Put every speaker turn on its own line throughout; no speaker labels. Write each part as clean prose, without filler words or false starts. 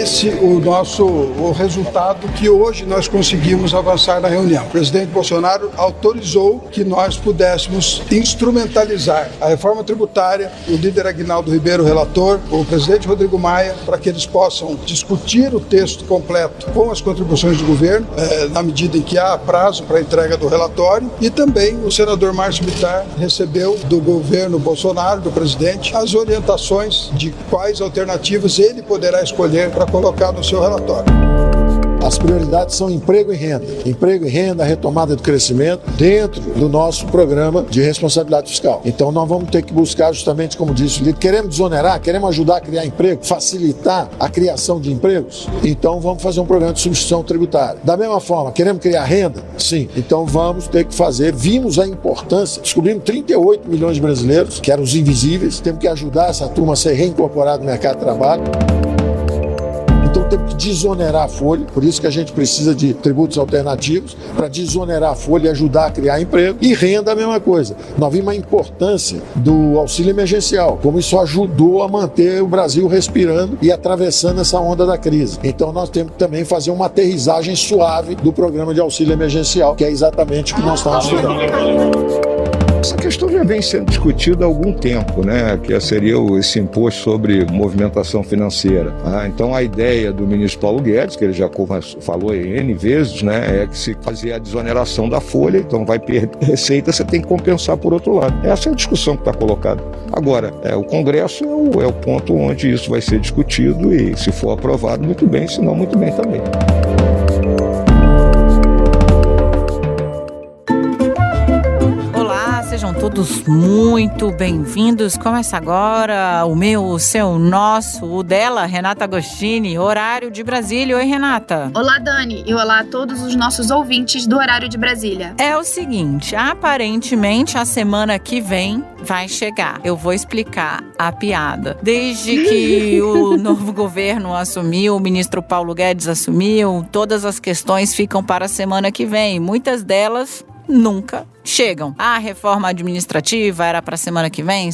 esse o resultado que hoje nós conseguimos avançar na reunião. O presidente Bolsonaro autorizou que nós pudéssemos instrumentalizar a reforma tributária, o líder Aguinaldo Ribeiro, relator, o presidente Rodrigo Maia, para que eles possam discutir o texto completo com as contribuições do governo, na medida em que há prazo para a entrega do relatório, e também o senador Márcio Bittar recebeu do governo Bolsonaro, do presidente, as orientações de quais alternativas ele poderá escolher para colocar no seu relatório.
As prioridades são emprego e renda, a retomada do crescimento dentro do nosso programa de responsabilidade fiscal. Então nós vamos ter que buscar, justamente como disse o líder, queremos desonerar, queremos ajudar a criar emprego, facilitar a criação de empregos, então vamos fazer um programa de substituição tributária. Da mesma forma, queremos criar renda? Sim. Então vamos ter que fazer, vimos a importância, descobrimos 38 milhões de brasileiros, que eram os invisíveis, temos que ajudar essa turma a ser reincorporada no mercado de trabalho. Então temos que desonerar a folha, por isso que a gente precisa de tributos alternativos para desonerar a folha e ajudar a criar emprego. E renda a mesma coisa. Nós vimos a importância do auxílio emergencial, como isso ajudou a manter o Brasil respirando e atravessando essa onda da crise. Então nós temos que também fazer uma aterrissagem suave do programa de auxílio emergencial, que é exatamente o que nós estamos estudando.
Essa questão já vem sendo discutida há algum tempo, né? Que seria esse imposto sobre movimentação financeira. Então a ideia do ministro Paulo Guedes, que ele já falou N vezes, né? É que se fazer a desoneração da folha, então vai perder receita, você tem que compensar por outro lado. Essa é a discussão que está colocada. Agora, o Congresso é o ponto onde isso vai ser discutido e, se for aprovado, muito bem, se não, muito bem também.
Sejam todos muito bem-vindos. Começa agora o meu, o seu, o nosso, o dela, Renata Agostini, Horário de Brasília. Oi, Renata.
Olá, Dani, e olá a todos os nossos ouvintes do Horário de Brasília.
É o seguinte, aparentemente a semana que vem vai chegar. Eu vou explicar a piada. Desde que o novo governo assumiu, o ministro Paulo Guedes assumiu, todas as questões ficam para a semana que vem. Muitas delas nunca chegam. A reforma administrativa era para semana que vem,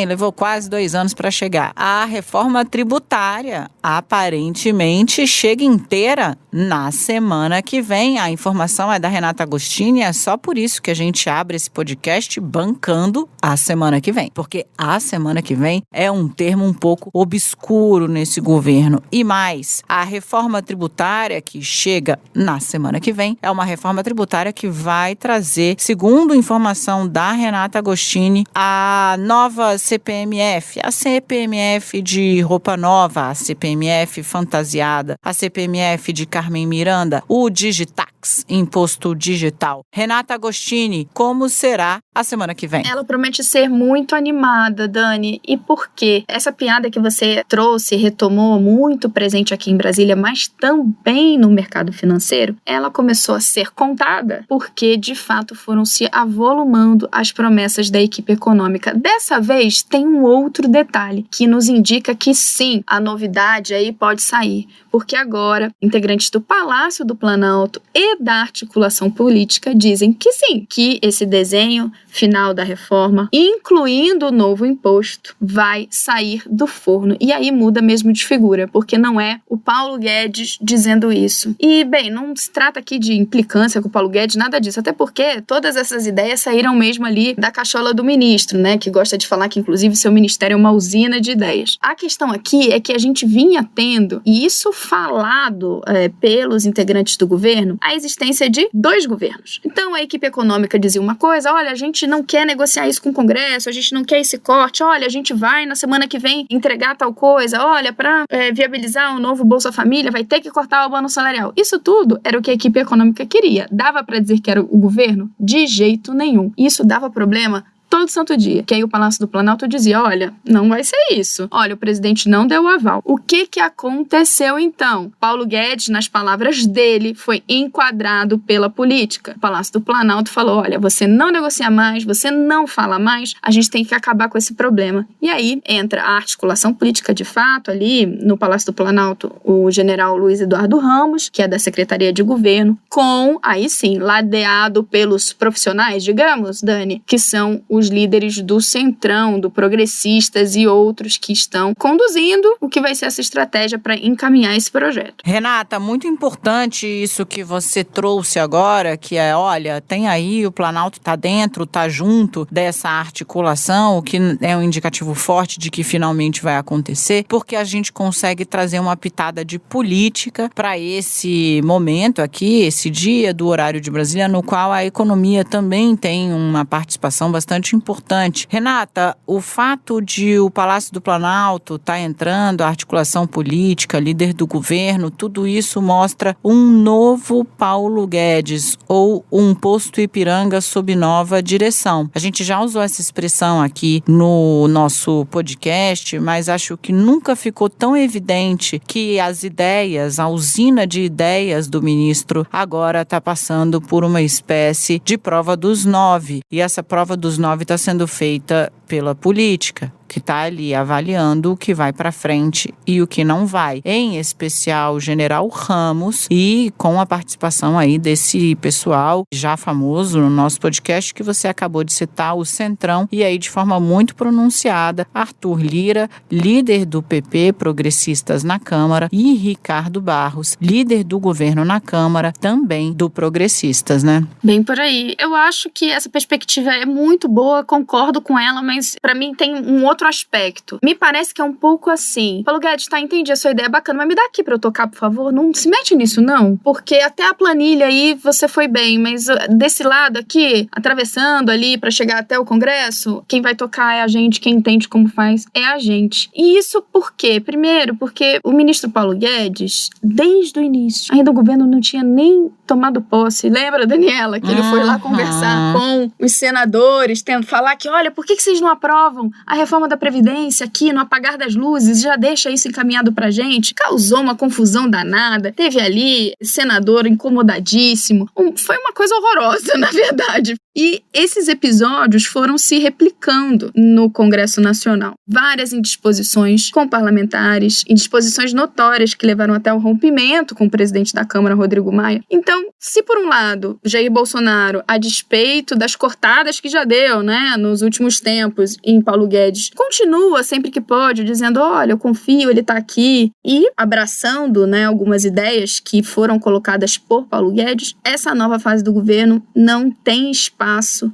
levou quase 2 anos para chegar. A reforma tributária aparentemente chega inteira na semana que vem. A informação é da Renata Agostini, é só por isso que a gente abre esse podcast bancando a semana que vem, porque a semana que vem é um termo um pouco obscuro nesse governo. E mais, a reforma tributária que chega na semana que vem é uma reforma tributária que vai trazer, segundo informação da Renata Agostini, a nova CPMF, a CPMF de roupa nova, a CPMF fantasiada, a CPMF de Carmen Miranda, o Digitax, imposto digital. Renata Agostini, como será a semana que vem?
Ela promete ser muito animada, Dani. E por quê? Essa piada que você trouxe, retomou, muito presente aqui em Brasília, mas também no mercado financeiro, ela começou a ser contada porque, de fato, foram se avolumando as promessas da equipe econômica. Dessa vez, tem um outro detalhe que nos indica que sim, a novidade aí pode sair, porque agora, integrantes do Palácio do Planalto e da articulação política dizem que sim, que esse desenho final da reforma, incluindo o novo imposto, vai sair do forno. E aí muda mesmo de figura, porque não é o Paulo Guedes dizendo isso. E, bem, não se trata aqui de implicância com o Paulo Guedes, nada disso, até porque todas essas ideias saíram mesmo ali da cachola do ministro, né, que gosta de falar que, inclusive, seu ministério é uma usina de ideias. A questão aqui é que a gente vinha tendo, e isso falado pelos integrantes do governo, a existência de 2 governos. Então, a equipe econômica dizia uma coisa, olha, a gente não quer negociar isso com o Congresso, a gente não quer esse corte, olha, a gente vai na semana que vem entregar tal coisa, olha, para viabilizar o novo Bolsa Família, vai ter que cortar o abono salarial. Isso tudo era o que a equipe econômica queria. Dava para dizer que era o governo? De jeito nenhum. Isso dava problema todo santo dia. Que aí o Palácio do Planalto dizia, olha, não vai ser isso. Olha, o presidente não deu o aval. O que aconteceu então? Paulo Guedes, nas palavras dele, foi enquadrado pela política. O Palácio do Planalto falou, olha, você não negocia mais, você não fala mais, a gente tem que acabar com esse problema. E aí entra a articulação política de fato ali no Palácio do Planalto, o general Luiz Eduardo Ramos, que é da Secretaria de Governo, com, aí sim, ladeado pelos profissionais, digamos, Dani, que são os os líderes do Centrão, do Progressistas e outros que estão conduzindo o que vai ser essa estratégia para encaminhar esse projeto.
Renata, muito importante isso que você trouxe agora, que é, olha, tem aí o Planalto tá dentro, tá junto dessa articulação, o que é um indicativo forte de que finalmente vai acontecer, porque a gente consegue trazer uma pitada de política para esse momento aqui, esse dia do horário de Brasília, no qual a economia também tem uma participação bastante importante. Renata, o fato de o Palácio do Planalto estar entrando, a articulação política, líder do governo, tudo isso mostra um novo Paulo Guedes ou um posto Ipiranga sob nova direção. A gente já usou essa expressão aqui no nosso podcast, mas acho que nunca ficou tão evidente que as ideias, a usina de ideias do ministro agora está passando por uma espécie de prova dos 9. E essa prova dos 9 está sendo feita pela política, que está ali avaliando o que vai para frente e o que não vai. Em especial, o general Ramos, e com a participação aí desse pessoal já famoso no nosso podcast que você acabou de citar, o Centrão, e aí de forma muito pronunciada, Arthur Lira, líder do PP, Progressistas na Câmara, e Ricardo Barros, líder do governo na Câmara, também do Progressistas, né?
Bem por aí. Eu acho que essa perspectiva é muito boa, concordo com ela, mas para mim tem um outro aspecto. Me parece que é um pouco assim. Paulo Guedes, tá, entendi a sua ideia, bacana, mas me dá aqui pra eu tocar, por favor. Não se mete nisso, não. Porque até a planilha aí você foi bem, mas desse lado aqui, atravessando ali pra chegar até o Congresso, quem vai tocar é a gente, quem entende como faz é a gente. E isso por quê? Primeiro, porque o ministro Paulo Guedes, desde o início, ainda o governo não tinha nem tomado posse. Lembra, Daniela, que ele foi lá conversar com os senadores, tendo falar que, olha, por que vocês não aprovam a reforma da Previdência aqui no apagar das luzes, já deixa isso encaminhado pra gente? Causou uma confusão danada, teve ali senador incomodadíssimo, foi uma coisa horrorosa, na verdade. E esses episódios foram se replicando no Congresso Nacional. Várias indisposições com parlamentares, indisposições notórias que levaram até o rompimento com o presidente da Câmara, Rodrigo Maia. Então, se por um lado, Jair Bolsonaro, a despeito das cortadas que já deu, né, nos últimos tempos em Paulo Guedes, continua sempre que pode, dizendo, olha, eu confio, ele tá aqui, e abraçando, né, algumas ideias que foram colocadas por Paulo Guedes, essa nova fase do governo não tem espaço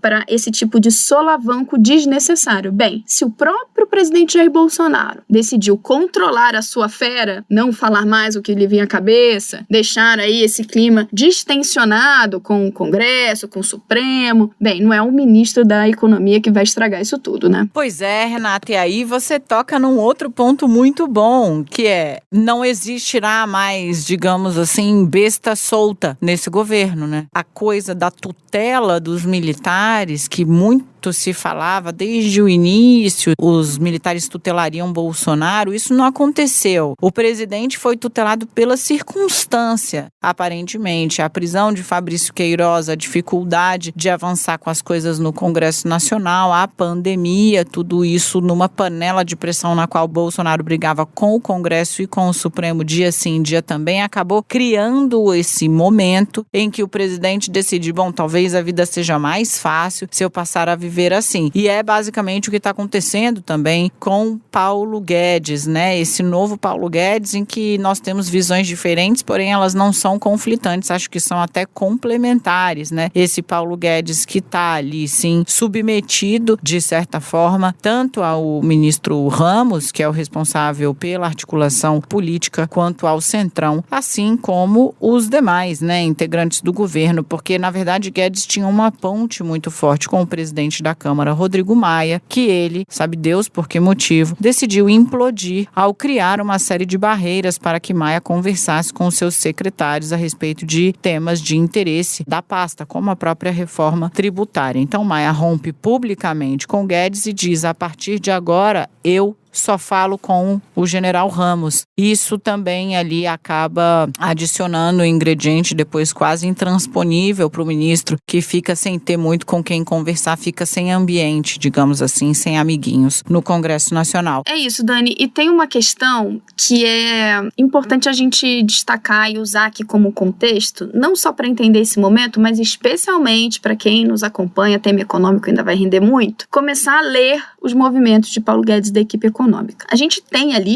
para esse tipo de solavanco desnecessário. Bem, se o próprio presidente Jair Bolsonaro decidiu controlar a sua fera, não falar mais o que lhe vinha à cabeça, deixar aí esse clima distensionado com o Congresso, com o Supremo, bem, não é o ministro da Economia que vai estragar isso tudo, né?
Pois é, Renata, e aí você toca num outro ponto muito bom, que é, não existirá mais, digamos assim, besta solta nesse governo, né? A coisa da tutela dos militares, que muito se falava desde o início, os militares tutelariam Bolsonaro, isso não aconteceu. O presidente foi tutelado pela circunstância, aparentemente. A prisão de Fabrício Queiroz, a dificuldade de avançar com as coisas no Congresso Nacional, a pandemia, tudo isso numa panela de pressão na qual Bolsonaro brigava com o Congresso e com o Supremo dia sim, dia também, acabou criando esse momento em que o presidente decidiu, bom, talvez a vida seja mais fácil se eu passar a viver assim. E é basicamente o que está acontecendo também com Paulo Guedes, né? Esse novo Paulo Guedes em que nós temos visões diferentes, porém elas não são conflitantes, acho que são até complementares, né? Esse Paulo Guedes que está ali, sim, submetido, de certa forma, tanto ao ministro Ramos, que é o responsável pela articulação política, quanto ao Centrão, assim como os demais, né, integrantes do governo, porque, na verdade, Guedes tinha uma ponte muito forte com o presidente da Câmara, Rodrigo Maia, que ele, sabe Deus por que motivo, decidiu implodir ao criar uma série de barreiras para que Maia conversasse com seus secretários a respeito de temas de interesse da pasta, como a própria reforma tributária. Então Maia rompe publicamente com Guedes e diz, a partir de agora, eu só falo com o general Ramos. Isso também ali acaba adicionando um ingrediente depois quase intransponível para o ministro, que fica sem ter muito com quem conversar, fica sem ambiente, digamos assim, sem amiguinhos no Congresso Nacional.
É isso, Dani. E tem uma questão que é importante a gente destacar e usar aqui como contexto, não só para entender esse momento, mas especialmente para quem nos acompanha, tema econômico ainda vai render muito, começar a ler os movimentos de Paulo Guedes da equipe econômica. A gente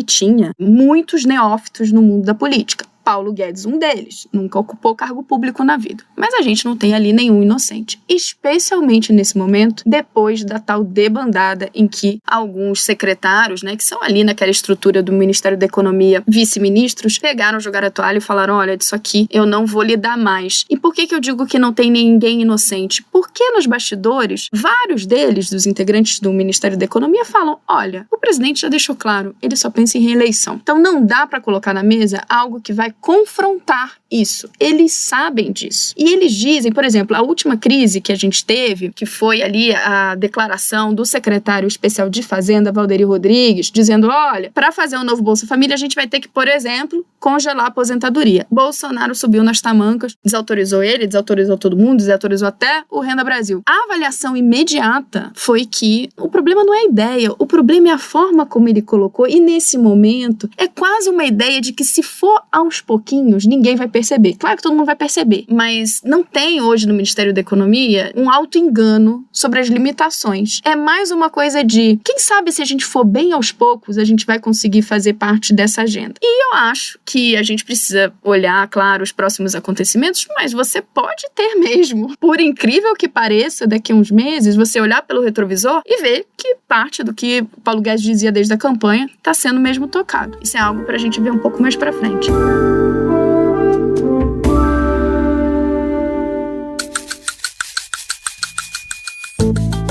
tinha muitos neófitos no mundo da política. Paulo Guedes, um deles, nunca ocupou cargo público na vida. Mas a gente não tem ali nenhum inocente, especialmente nesse momento, depois da tal debandada em que alguns secretários, que são ali naquela estrutura do Ministério da Economia, vice-ministros, pegaram, jogaram a toalha e falaram, olha, disso aqui eu não vou lidar mais. E por que eu digo que não tem ninguém inocente? Porque nos bastidores, vários deles, dos integrantes do Ministério da Economia, falam, olha, o presidente já deixou claro, ele só pensa em reeleição. Então não dá para colocar na mesa algo que vai confrontar isso. Eles sabem disso. E eles dizem, por exemplo, a última crise que a gente teve, que foi ali a declaração do secretário especial de Fazenda, Valderi Rodrigues, dizendo, olha, para fazer um novo Bolsa Família, a gente vai ter que, por exemplo, congelar a aposentadoria. Bolsonaro subiu nas tamancas, desautorizou ele, desautorizou todo mundo, desautorizou até o Renda Brasil. A avaliação imediata foi que o problema não é a ideia, o problema é a forma como ele colocou, e nesse momento é quase uma ideia de que se for aos pouquinhos, ninguém vai perceber. Claro que todo mundo vai perceber, mas não tem hoje no Ministério da Economia um auto-engano sobre as limitações. É mais uma coisa de, quem sabe se a gente for bem aos poucos, a gente vai conseguir fazer parte dessa agenda. E eu acho que a gente precisa olhar, claro, os próximos acontecimentos, mas você pode ter mesmo, por incrível que pareça, daqui a uns meses, você olhar pelo retrovisor e ver que parte do que Paulo Guedes dizia desde a campanha está sendo mesmo tocado. Isso é algo para a gente ver um pouco mais para frente.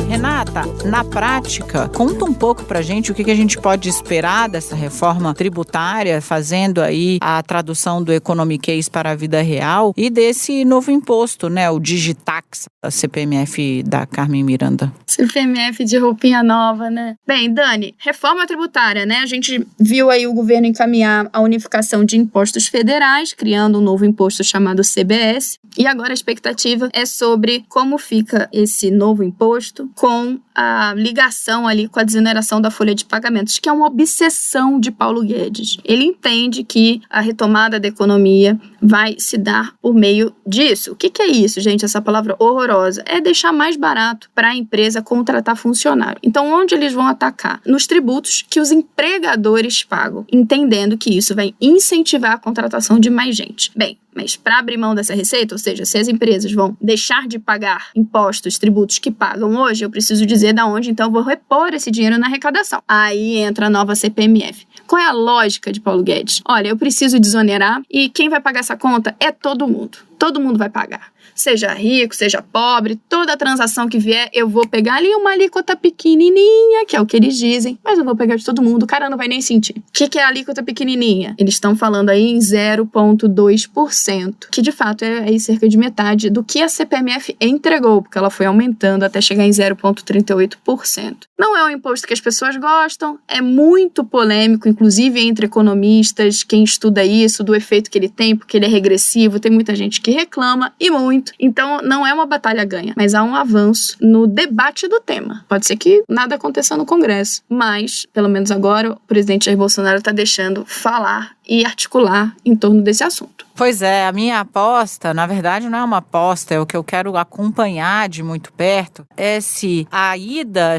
Renata, na prática, conta um pouco pra gente o que a gente pode esperar dessa reforma tributária, fazendo aí a tradução do economiquês para a vida real e desse novo imposto, o Digitax, a CPMF da Carmen Miranda.
CPMF de roupinha nova, Bem, Dani, reforma tributária, A gente viu aí o governo encaminhar a unificação de impostos federais, criando um novo imposto chamado CBS, e agora a expectativa é sobre como fica esse novo imposto com a ligação ali com a desoneração da folha de pagamentos, que é uma obsessão de Paulo Guedes. Ele entende que a retomada da economia vai se dar por meio disso. O que é isso, gente? Essa palavra horrorosa. É deixar mais barato para a empresa contratar funcionário. Então, onde eles vão atacar? Nos tributos que os empregadores pagam, entendendo que isso vai incentivar a contratação de mais gente. Bem, mas para abrir mão dessa receita, ou seja, se as empresas vão deixar de pagar impostos, tributos que pagam hoje, eu preciso dizer da onde, então eu vou repor esse dinheiro na arrecadação. Aí entra a nova CPMF. Qual é a lógica de Paulo Guedes? Olha, eu preciso desonerar e quem vai pagar essa conta é todo mundo. Todo mundo vai pagar. Seja rico, seja pobre, toda transação que vier, eu vou pegar ali uma alíquota pequenininha, que é o que eles dizem, mas eu vou pegar de todo mundo, o cara não vai nem sentir. O que é a alíquota pequenininha? Eles estão falando aí em 0,2%, que de fato é aí cerca de metade do que a CPMF entregou, porque ela foi aumentando até chegar em 0,38%. Não é um imposto que as pessoas gostam, é muito polêmico, inclusive entre economistas, quem estuda isso, do efeito que ele tem, porque ele é regressivo, tem muita gente que reclama, e muito. Então, não é uma batalha ganha, mas há um avanço no debate do tema. Pode ser que nada aconteça no Congresso, mas, pelo menos agora, o presidente Jair Bolsonaro está deixando falar e articular em torno desse assunto.
Pois é, a minha aposta, na verdade não é uma aposta, é o que eu quero acompanhar de muito perto, é se a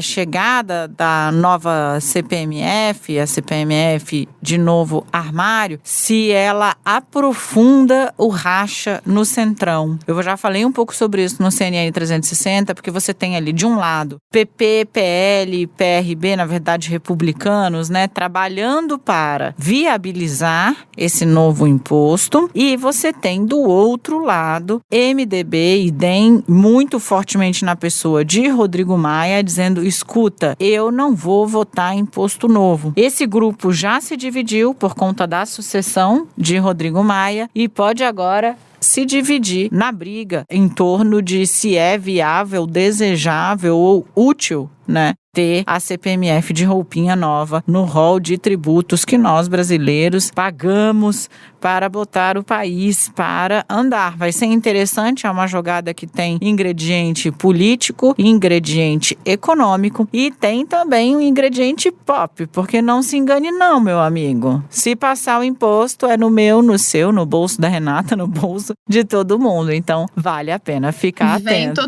chegada da nova CPMF, a CPMF de novo armário, se ela aprofunda o racha no Centrão. Eu já falei um pouco sobre isso no CNN 360, porque você tem ali de um lado PP, PL, PRB, na verdade republicanos, trabalhando para viabilizar esse novo imposto, e você tem do outro lado MDB e DEM muito fortemente na pessoa de Rodrigo Maia dizendo, escuta, eu não vou votar imposto novo. Esse grupo já se dividiu por conta da sucessão de Rodrigo Maia e pode agora se dividir na briga em torno de se é viável, desejável ou útil, né, ter a CPMF de roupinha nova no rol de tributos que nós brasileiros pagamos para botar o país para andar. Vai ser interessante, é uma jogada que tem ingrediente político, ingrediente econômico e tem também um ingrediente pop, porque não se engane não, meu amigo. Se passar o imposto é no meu, no seu, no bolso da Renata, no bolso de todo mundo. Então, vale a pena ficar atento.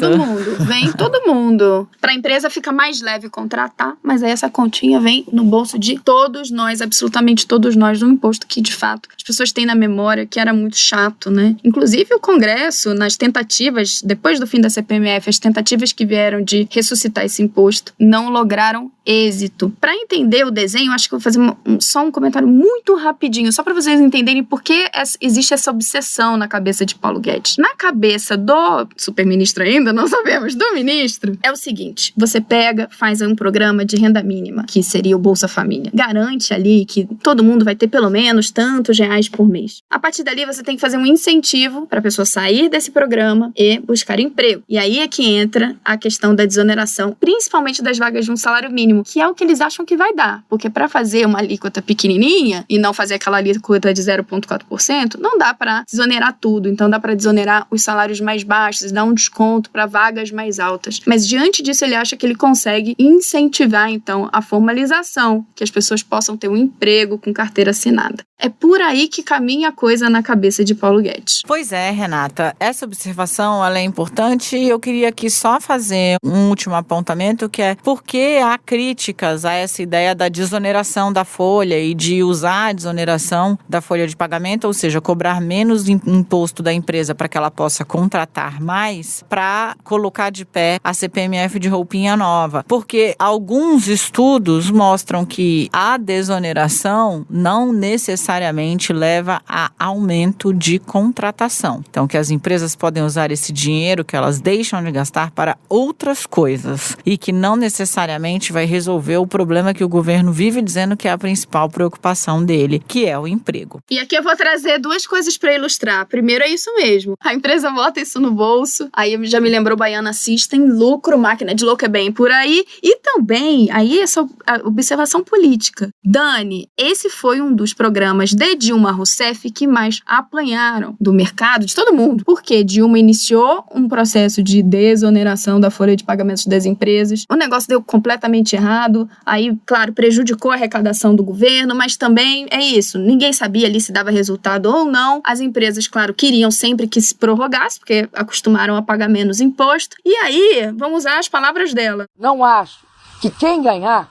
Vem todo mundo. Para a empresa fica mais leve contratar, mas aí essa continha vem no bolso de todos nós, absolutamente todos nós, no imposto que, de fato, as pessoas têm na memória que era muito chato, né? Inclusive o Congresso, nas tentativas, depois do fim da CPMF, as tentativas que vieram de ressuscitar esse imposto, não lograram êxito. Para entender o desenho, acho que eu vou fazer só um comentário muito rapidinho, só para vocês entenderem por que existe essa obsessão na cabeça de Paulo Guedes. Na cabeça do superministro ainda, não sabemos, do ministro, é o seguinte, você pega, faz um programa de renda mínima, que seria o Bolsa Família. Garante ali que todo mundo vai ter pelo menos tantos reais por mês. A partir dali, você tem que fazer um incentivo para a pessoa sair desse programa e buscar emprego. E aí é que entra a questão da desoneração, principalmente das vagas de um salário mínimo, que é o que eles acham que vai dar. Porque para fazer uma alíquota pequenininha e não fazer aquela alíquota de 0,4%, não dá para desonerar tudo. Então dá para desonerar os salários mais baixos, dar um desconto para vagas mais altas. Mas diante disso, ele acha que ele consegue incentivar, então, a formalização, que as pessoas possam ter um emprego com carteira assinada. É por aí que caminha a coisa na cabeça de Paulo Guedes.
Pois é, Renata, essa observação ela é importante e eu queria aqui só fazer um último apontamento, que é porque há críticas a essa ideia da desoneração da folha e de usar a desoneração da folha de pagamento, ou seja, cobrar menos imposto da empresa para que ela possa contratar mais, para colocar de pé a CPMF de roupinha nova. Porque alguns estudos mostram que a desoneração não necessariamente leva a aumento de contratação. Então, que as empresas podem usar esse dinheiro que elas deixam de gastar para outras coisas e que não necessariamente vai resolver o problema que o governo vive dizendo que é a principal preocupação dele, que é o emprego.
E aqui eu vou trazer duas coisas para ilustrar. Primeiro é isso mesmo. A empresa bota isso no bolso, aí já me lembrou Baiana System, lucro, máquina de louco é bem por aí. E também, aí essa observação política. Dani, esse foi um dos programas de Dilma Rousseff que mais apanharam do mercado, de todo mundo. Porque Dilma iniciou um processo de desoneração da folha de pagamentos das empresas. O negócio deu completamente errado. Aí, claro, prejudicou a arrecadação do governo, mas também é isso. Ninguém sabia ali se dava resultado ou não. As empresas, claro, queriam sempre que se prorrogasse, porque acostumaram a pagar menos imposto. E aí, vamos usar as palavras dela.
Não acho que quem ganhar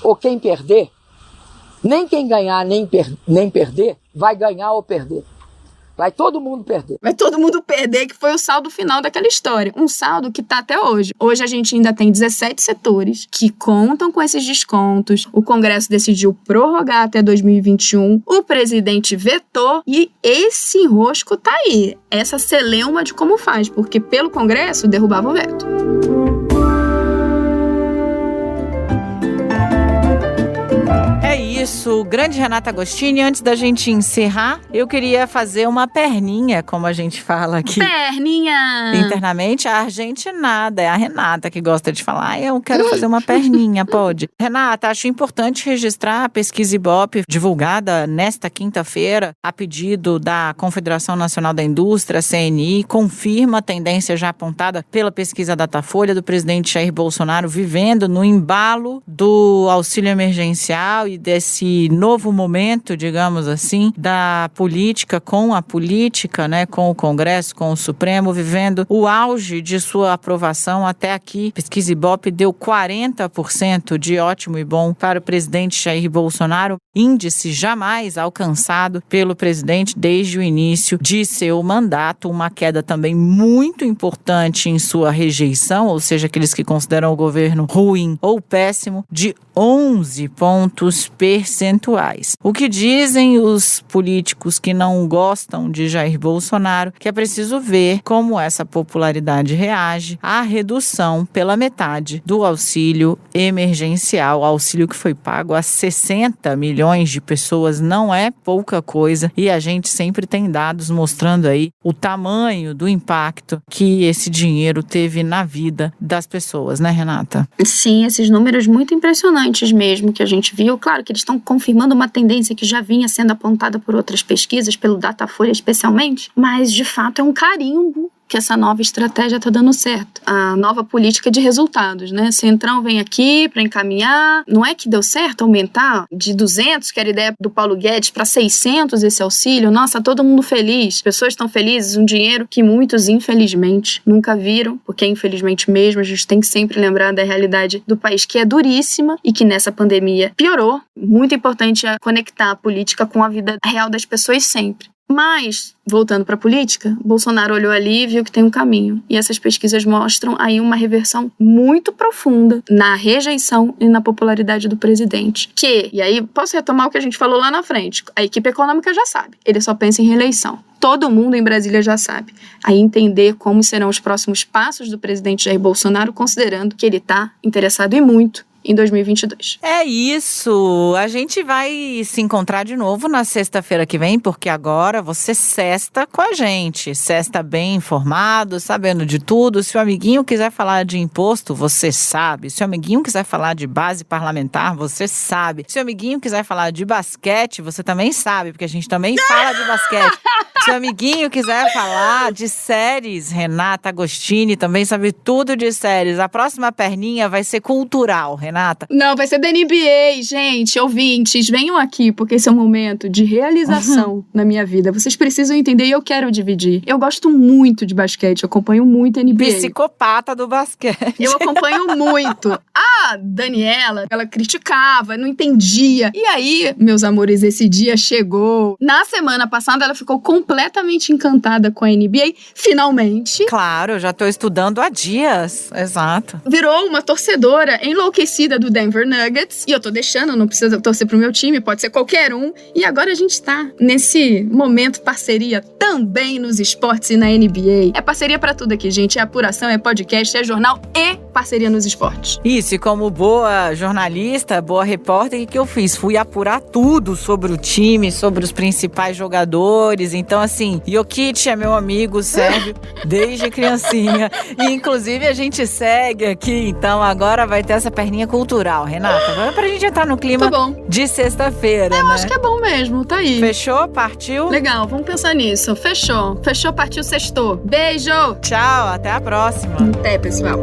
ou quem perder, nem quem ganhar nem perder, vai ganhar ou perder. Vai todo mundo perder.
Vai todo mundo perder, que foi o saldo final daquela história. Um saldo que está até hoje. Hoje a gente ainda tem 17 setores que contam com esses descontos. O Congresso decidiu prorrogar até 2021. O presidente vetou e esse enrosco tá aí. Essa celeuma de como faz, porque pelo Congresso derrubava o veto.
Isso, grande Renata Agostini. Antes da gente encerrar, eu queria fazer uma perninha, como a gente fala aqui.
Perninha!
Internamente, a argentinada. É a Renata que gosta de falar. Eu quero fazer uma perninha, pode? Renata, acho importante registrar a pesquisa Ibope, divulgada nesta quinta-feira, a pedido da Confederação Nacional da Indústria, CNI, confirma a tendência já apontada pela pesquisa Datafolha do presidente Jair Bolsonaro, vivendo no embalo do auxílio emergencial e desse novo momento, digamos assim, da política com a política, né, com o Congresso, com o Supremo, vivendo o auge de sua aprovação até aqui. Pesquisa Ibope deu 40% de ótimo e bom para o presidente Jair Bolsonaro, índice jamais alcançado pelo presidente desde o início de seu mandato, uma queda também muito importante em sua rejeição, ou seja, aqueles que consideram o governo ruim ou péssimo, de 11 pontos percentuais. percentuais. O que dizem os políticos que não gostam de Jair Bolsonaro, que é preciso ver como essa popularidade reage à redução pela metade do auxílio emergencial, auxílio que foi pago a 60 milhões de pessoas, não é pouca coisa, e a gente sempre tem dados mostrando aí o tamanho do impacto que esse dinheiro teve na vida das pessoas, né, Renata?
Sim, esses números muito impressionantes mesmo que a gente viu. Claro que eles estão confirmando uma tendência que já vinha sendo apontada por outras pesquisas, pelo Datafolha especialmente, mas de fato é um carimbo que essa nova estratégia está dando certo. A nova política de resultados, né? Centrão vem aqui para encaminhar. Não é que deu certo aumentar de 200, que era a ideia do Paulo Guedes, para 600 esse auxílio? Nossa, todo mundo feliz. Pessoas estão felizes. Um dinheiro que muitos, infelizmente, nunca viram, porque infelizmente mesmo a gente tem que sempre lembrar da realidade do país, que é duríssima e que nessa pandemia piorou. Muito importante é conectar a política com a vida real das pessoas sempre. Mas, voltando para a política, Bolsonaro olhou ali e viu que tem um caminho. E essas pesquisas mostram aí uma reversão muito profunda na rejeição e na popularidade do presidente. E aí posso retomar o que a gente falou lá na frente. A equipe econômica já sabe. Ele só pensa em reeleição. Todo mundo em Brasília já sabe. Aí entender como serão os próximos passos do presidente Jair Bolsonaro, considerando que ele está interessado e muito em 2022.
É isso! A gente vai se encontrar de novo na sexta-feira que vem, porque agora você sexta com a gente. Sexta bem informado, sabendo de tudo. Se o amiguinho quiser falar de imposto, você sabe. Se o amiguinho quiser falar de base parlamentar, você sabe. Se o amiguinho quiser falar de basquete, você também sabe, porque a gente também fala de basquete. Se o amiguinho quiser falar de séries, Renata Agostini também sabe tudo de séries. A próxima perninha vai ser cultural, Renata.
Não, vai ser da NBA, gente, ouvintes, venham aqui, porque esse é um momento de realização na minha vida. Vocês precisam entender e eu quero dividir. Eu gosto muito de basquete, eu acompanho muito a NBA.
Psicopata do basquete.
Eu acompanho muito. A Daniela, ela criticava, não entendia. E aí, meus amores, esse dia chegou. Na semana passada, ela ficou completamente encantada com a NBA, finalmente.
Claro, eu já tô estudando há dias, exato.
Virou uma torcedora enlouquecida do Denver Nuggets, e eu tô deixando, não precisa torcer pro meu time, pode ser qualquer um, e agora a gente tá nesse momento parceria também nos esportes e na NBA. É parceria pra tudo aqui, gente, é apuração, é podcast, é jornal e parceria nos esportes.
Isso, e como boa jornalista, boa repórter, o que eu fiz? Fui apurar tudo sobre o time, sobre os principais jogadores, então assim, Jokic é meu amigo sérvio desde criancinha, e inclusive a gente segue aqui, então agora vai ter essa perninha cultural, Renata. Agora pra gente entrar no clima de sexta-feira,
Eu
né?
acho que é bom mesmo, tá aí.
Fechou? Partiu?
Legal, vamos pensar nisso. Fechou. Fechou, partiu, sextou. Beijo!
Tchau, até a próxima.
Até, pessoal.